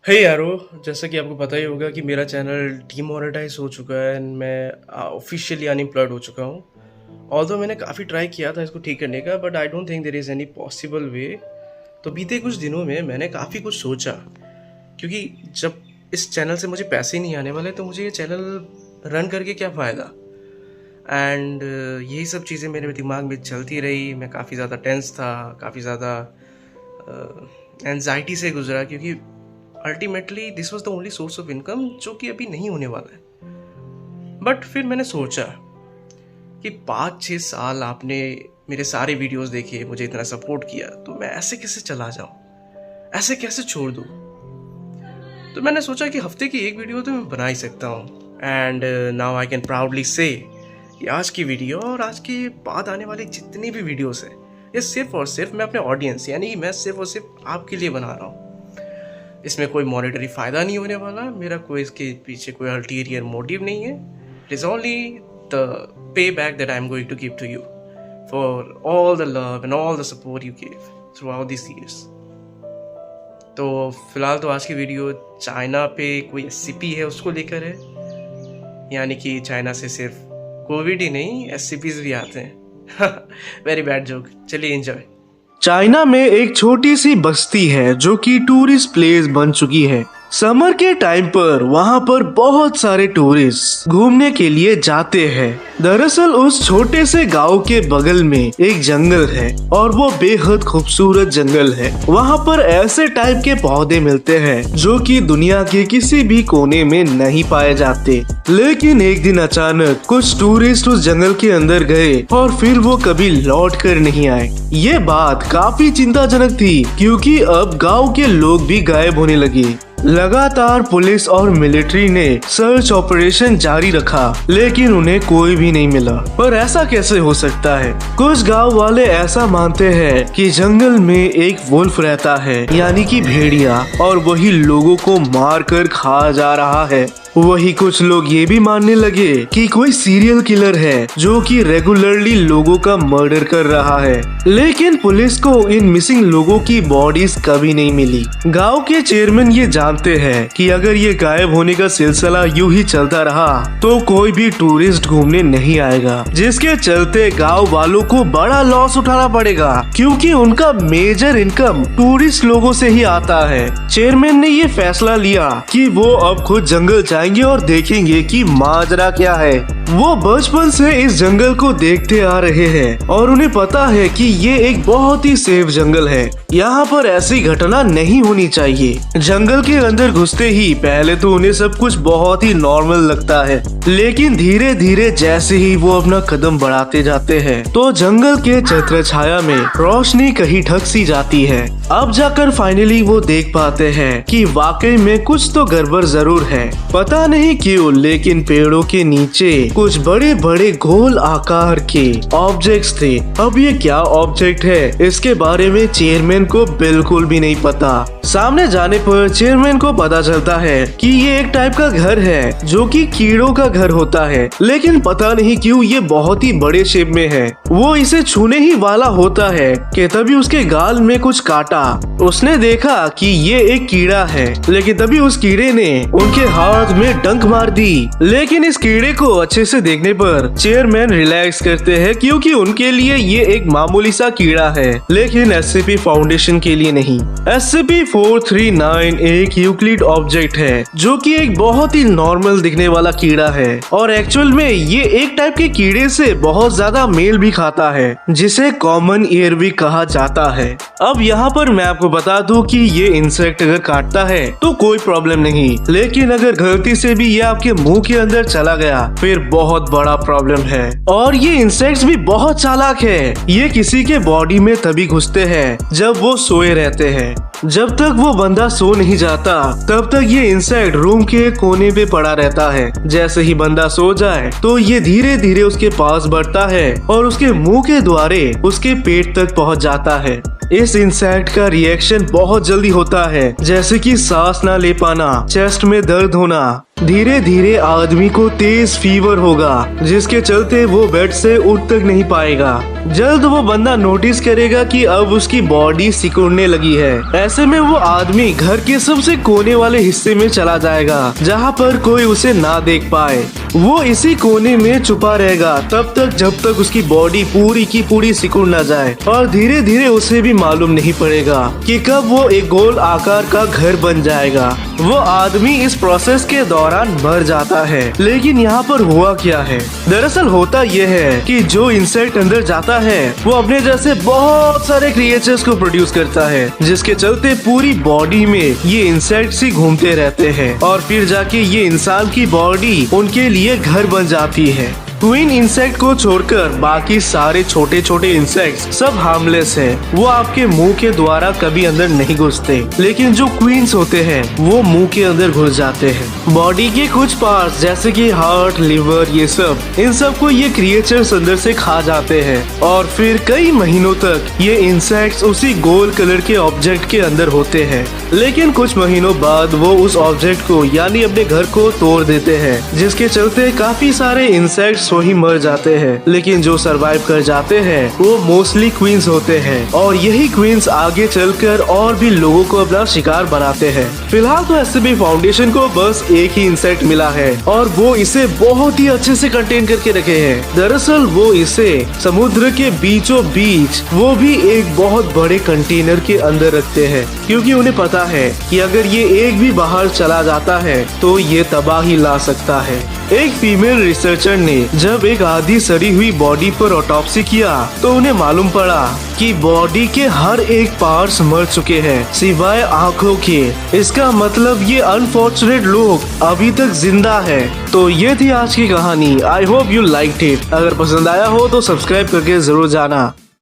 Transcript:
हे यारो, जैसा कि आपको पता ही होगा कि मेरा चैनल डीमोनेटाइज हो चुका है एंड मैं ऑफिशियली अनएम्प्लॉयड हो चुका हूँ। ऑल्दो मैंने काफ़ी ट्राई किया था इसको ठीक करने का, but I don't think there is any possible way. तो बीते कुछ दिनों में मैंने काफ़ी कुछ सोचा, क्योंकि जब इस चैनल से मुझे पैसे नहीं आने वाले तो मुझे ये चैनल रन करके क्या फ़ायदा। एंड यही सब चीज़ें मेरे दिमाग में चलती रही। मैं काफ़ी ज़्यादा टेंस था, काफ़ी ज़्यादा एंजाइटी से गुजरा, क्योंकि ultimately this was the only source of income जो कि अभी नहीं होने वाला है। बट फिर मैंने सोचा कि 5-6 साल आपने मेरे सारे वीडियोस देखे, मुझे इतना सपोर्ट किया, तो मैं ऐसे कैसे चला जाऊं, ऐसे कैसे छोड़ दूं। तो मैंने सोचा कि हफ्ते की एक वीडियो तो मैं बना ही सकता हूं। And now I can proudly से कि आज की वीडियो और आज के बाद आने वाली जितनी भी वीडियोस है, ये सिर्फ और सिर्फ मैं अपने ऑडियंस यानी कि मैं सिर्फ और सिर्फ आपके लिए बना रहा हूँ। इसमें कोई मॉनेटरी फ़ायदा नहीं होने वाला, मेरा कोई इसके पीछे कोई अल्टीरियर मोटिव नहीं है। It is only the pay back that I am going to give to you for all the love and all the support you give throughout this years. तो फिलहाल तो आज की वीडियो चाइना पे कोई SCP है उसको लेकर है, यानी कि चाइना से सिर्फ कोविड ही नहीं SCPs भी आते हैं। वेरी बैड जोक, चलिए एंजॉय। चाइना में एक छोटी सी बस्ती है जो कि टूरिस्ट प्लेस बन चुकी है। समर के टाइम पर वहाँ पर बहुत सारे टूरिस्ट घूमने के लिए जाते हैं। दरअसल उस छोटे से गांव के बगल में एक जंगल है और वो बेहद खूबसूरत जंगल है। वहाँ पर ऐसे टाइप के पौधे मिलते हैं जो कि दुनिया के किसी भी कोने में नहीं पाए जाते। लेकिन एक दिन अचानक कुछ टूरिस्ट उस जंगल के अंदर गए और फिर वो कभी लौट कर नहीं आए। ये बात काफी चिंताजनक थी, क्योंकि अब गाँव के लोग भी गायब होने लगे। लगातार पुलिस और मिलिट्री ने सर्च ऑपरेशन जारी रखा, लेकिन उन्हें कोई भी नहीं मिला। पर ऐसा कैसे हो सकता है? कुछ गांव वाले ऐसा मानते हैं कि जंगल में एक वुल्फ रहता है, यानी कि भेड़िया, और वही लोगों को मार कर खा जा रहा है। वही कुछ लोग ये भी मानने लगे कि कोई सीरियल किलर है जो कि रेगुलरली लोगों का मर्डर कर रहा है। लेकिन पुलिस को इन मिसिंग लोगों की बॉडीज कभी नहीं मिली। गांव के चेयरमैन ये जानते हैं कि अगर ये गायब होने का सिलसिला यूं ही चलता रहा तो कोई भी टूरिस्ट घूमने नहीं आएगा, जिसके चलते गाँव वालों को बड़ा लॉस उठाना पड़ेगा, क्योंकि उनका मेजर इनकम टूरिस्ट लोगों से ही आता है। चेयरमैन ने ये फैसला लिया कि वो अब खुद जंगल जाएंगे और देखेंगे कि माजरा क्या है। वो बचपन से इस जंगल को देखते आ रहे हैं और उन्हें पता है कि ये एक बहुत ही सेफ जंगल है। यहाँ पर ऐसी घटना नहीं होनी चाहिए। जंगल के अंदर घुसते ही पहले तो उन्हें सब कुछ बहुत ही नॉर्मल लगता है, लेकिन धीरे धीरे जैसे ही वो अपना कदम बढ़ाते जाते हैं तो जंगल के छत्र छाया में रोशनी कहीं ढक सी जाती है। अब जाकर फाइनली वो देख पाते हैं कि वाकई में कुछ तो गड़बड़ जरूर है। पता नहीं क्यों, लेकिन पेड़ों के नीचे कुछ बड़े बड़े गोल आकार के ऑब्जेक्ट्स थे। अब ये क्या ऑब्जेक्ट है, इसके बारे में चेयरमैन को बिल्कुल भी नहीं पता। सामने जाने पर चेयरमैन को पता चलता है कि ये एक टाइप का घर है जो कि कीड़ों का घर होता है, लेकिन पता नहीं क्यों ये बहुत ही बड़े शेप में है। वो इसे छूने ही वाला होता है कि तभी उसके गाल में कुछ काटा। उसने देखा कि ये एक कीड़ा है, लेकिन तभी उस कीड़े ने उनके हाथ में डंक मार दी। लेकिन इस कीड़े को अच्छे से देखने पर चेयरमैन रिलैक्स करते हैं, क्योंकि उनके लिए ये एक मामूली सा कीड़ा है, लेकिन SCP फाउंडेशन के लिए नहीं। SCP-439 एक यूक्लिड ऑब्जेक्ट है जो कि एक बहुत ही नॉर्मल दिखने वाला कीड़ा है, और एक्चुअल में ये एक टाइप के कीड़े से बहुत ज्यादा मेल भी खाता है, जिसे कॉमन एयरविक कहा जाता है। अब यहाँ पर मैं आपको बता दूं कि ये इंसेक्ट अगर काटता है तो कोई प्रॉब्लम नहीं, लेकिन अगर गलती से भी ये आपके मुंह के अंदर चला गया फिर बहुत बड़ा प्रॉब्लम है। और ये इंसेक्ट्स भी बहुत चालाक है। ये किसी के बॉडी में तभी घुसते हैं जब वो सोए रहते हैं। जब तक वो बंदा सो नहीं जाता तब तक ये इंसेक्ट रूम के कोने पे पड़ा रहता है। जैसे ही बंदा सो जाए तो ये धीरे धीरे उसके पास बढ़ता है और उसके मुंह के द्वारे उसके पेट तक पहुंच जाता है। इस इंसेक्ट का रिएक्शन बहुत जल्दी होता है, जैसे कि सांस ना ले पाना, चेस्ट में दर्द होना, धीरे धीरे आदमी को तेज फीवर होगा, जिसके चलते वो बेड से उठ तक नहीं पाएगा। जल्द वो बंदा नोटिस करेगा कि अब उसकी बॉडी सिकुड़ने लगी है। ऐसे में वो आदमी घर के सबसे कोने वाले हिस्से में चला जाएगा, जहाँ पर कोई उसे ना देख पाए। वो इसी कोने में छुपा रहेगा तब तक जब तक उसकी बॉडी पूरी की पूरी सिकुड़ ना जाए, और धीरे धीरे उसे भी मालूम नहीं पड़ेगा कि कब वो एक गोल आकार का घर बन जाएगा। वो आदमी इस प्रोसेस के दौरान मर जाता है। लेकिन यहाँ पर हुआ क्या है? दरअसल होता यह है कि जो इंसेक्ट अंदर जाता है वो अपने जैसे बहुत सारे क्रिएचर्स को प्रोड्यूस करता है, जिसके चलते पूरी बॉडी में ये इंसेक्ट्स ही घूमते रहते हैं, और फिर जाके ये इंसान की बॉडी उनके लिए घर बन जाती है। क्वीन इंसेक्ट को छोड़कर बाकी सारे छोटे छोटे इंसेक्ट्स सब हार्मलेस हैं। वो आपके मुंह के द्वारा कभी अंदर नहीं घुसते, लेकिन जो क्वींस होते हैं वो मुंह के अंदर घुस जाते हैं। बॉडी के कुछ पार्ट्स जैसे कि हार्ट, लिवर, ये सब, इन सब को ये क्रिएचर्स अंदर से खा जाते हैं, और फिर कई महीनों तक ये इंसेक्ट्स उसी गोल कलर के ऑब्जेक्ट के अंदर होते हैं। लेकिन कुछ महीनों बाद वो उस ऑब्जेक्ट को यानी अपने घर को तोड़ देते हैं, जिसके चलते काफी सारे इंसेक्ट्स वही मर जाते हैं। लेकिन जो सरवाइव कर जाते हैं वो मोस्टली क्वींस होते हैं, और यही क्वींस आगे चलकर और भी लोगों को अपना शिकार बनाते हैं। फिलहाल तो एससीबी फाउंडेशन को बस एक ही इंसेक्ट मिला है, और वो इसे बहुत ही अच्छे से कंटेन करके रखे हैं। दरअसल वो इसे समुद्र के बीचों बीच, वो भी एक बहुत बड़े कंटेनर के अंदर रखते हैं, क्योंकि उन्हें पता है कि अगर ये एक भी बाहर चला जाता है तो ये तबाही ला सकता है। एक फीमेल रिसर्चर ने जब एक आधी सड़ी हुई बॉडी पर ऑटोप्सी किया तो उन्हें मालूम पड़ा कि बॉडी के हर एक पार्ट्स मर चुके हैं सिवाय आंखों के। इसका मतलब ये अनफॉर्चुनेट लोग अभी तक जिंदा है। तो ये थी आज की कहानी। I hope you liked it. अगर पसंद आया हो तो सब्सक्राइब करके जरूर जाना।